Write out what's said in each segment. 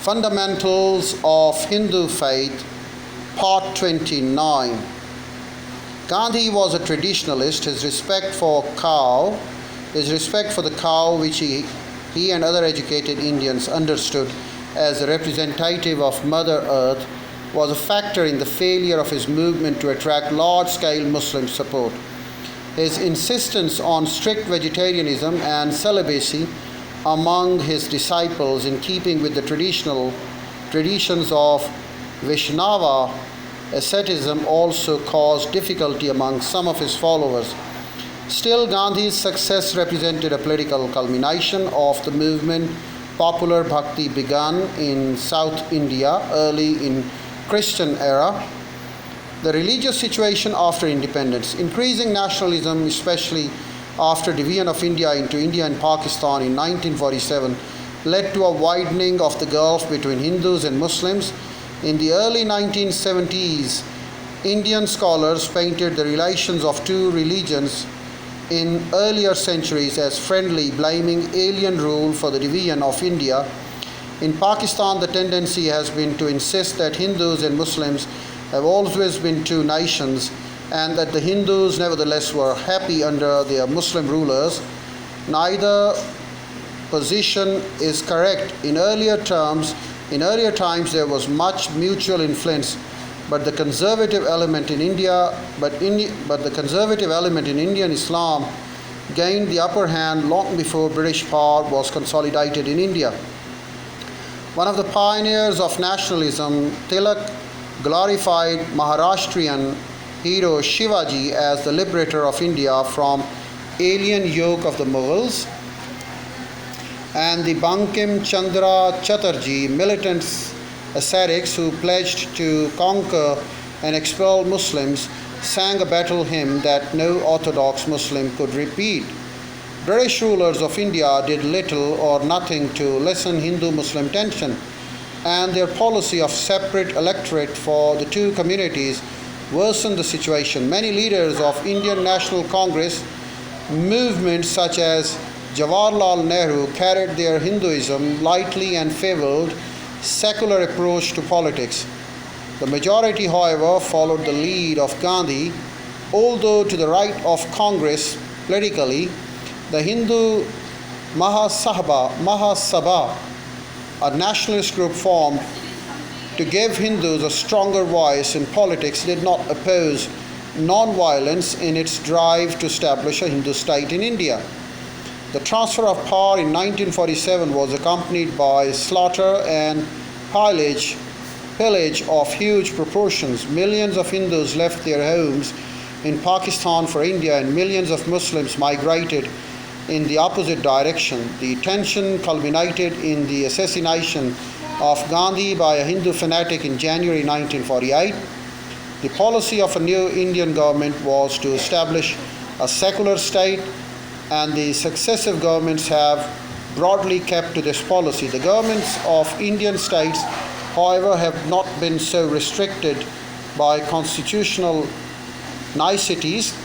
Fundamentals of Hindu Faith, Part 29. Gandhi was a traditionalist. His respect for the cow, which he and other educated Indians understood as a representative of Mother Earth, was a factor in the failure of his movement to attract large-scale Muslim support. His insistence on strict vegetarianism and celibacy among his disciples, in keeping with the traditions of Vaishnava asceticism, also caused difficulty among some of his followers. Still, Gandhi's success represented a political culmination of the movement. Popular bhakti began in South India early in Christian era. The religious situation after independence, increasing nationalism, especially after division of India into India and Pakistan in 1947, led to a widening of the gulf between Hindus and Muslims. In the early 1970s, Indian scholars painted the relations of two religions in earlier centuries as friendly, blaming alien rule for the division of India. In Pakistan, the tendency has been to insist that Hindus and Muslims have always been two nations, and that the Hindus nevertheless were happy under their Muslim rulers. Neither position is correct. In earlier times there was much mutual influence, but the conservative element in Indian Islam gained the upper hand long before British power was consolidated in India. One of the pioneers of nationalism, Tilak glorified Maharashtrian hero Shivaji as the liberator of India from alien yoke of the Mughals, and the Bankim Chandra Chatterjee, militant ascetics who pledged to conquer and expel Muslims, sang a battle hymn that no orthodox Muslim could repeat. British rulers of India did little or nothing to lessen Hindu-Muslim tension, and their policy of separate electorate for the two communities worsened the situation. Many leaders of Indian National Congress movements, such as Jawaharlal Nehru, carried their Hinduism lightly and favored secular approach to politics. The majority, however, followed the lead of Gandhi. Although to the right of Congress politically, the Hindu Mahasabha, a nationalist group formed to give Hindus a stronger voice in politics, did not oppose non-violence in its drive to establish a Hindu state in India. The transfer of power in 1947 was accompanied by slaughter and pillage of huge proportions. Millions of Hindus left their homes in Pakistan for India, and millions of Muslims migrated in the opposite direction. The tension culminated in the assassination of Gandhi by a Hindu fanatic in January 1948. The policy of a new Indian government was to establish a secular state, and the successive governments have broadly kept to this policy. The governments of Indian states, however, have not been so restricted by constitutional niceties.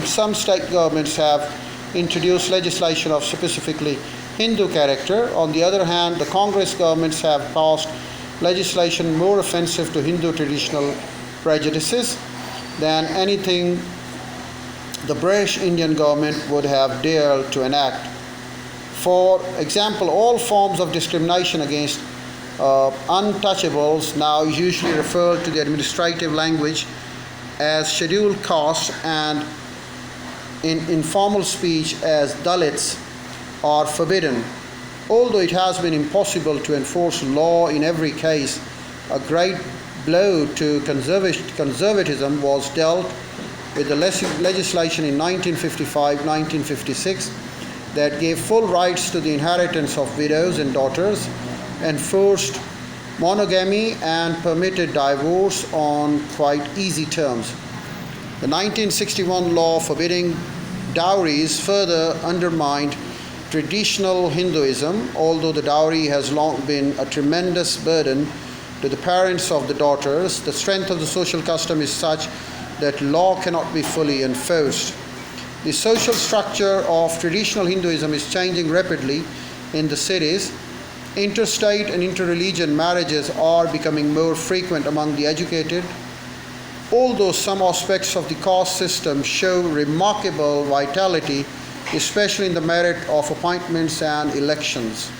Some state governments have introduced legislation of specifically Hindu character. On the other hand, the Congress governments have passed legislation more offensive to Hindu traditional prejudices than anything the British Indian government would have dared to enact. For example, all forms of discrimination against untouchables, now usually referred to the administrative language as scheduled castes and in informal speech as Dalits, are forbidden. Although it has been impossible to enforce law in every case, a great blow to conservatism was dealt with the legislation in 1955-1956 that gave full rights to the inheritance of widows and daughters, enforced monogamy, and permitted divorce on quite easy terms. The 1961 law forbidding dowries further undermined traditional Hinduism. Although the dowry has long been a tremendous burden to the parents of the daughters, the strength of the social custom is such that law cannot be fully enforced. The social structure of traditional Hinduism is changing rapidly in the cities. Interstate and interreligion marriages are becoming more frequent among the educated, although some aspects of the caste system show remarkable vitality, especially in the merit of appointments and elections.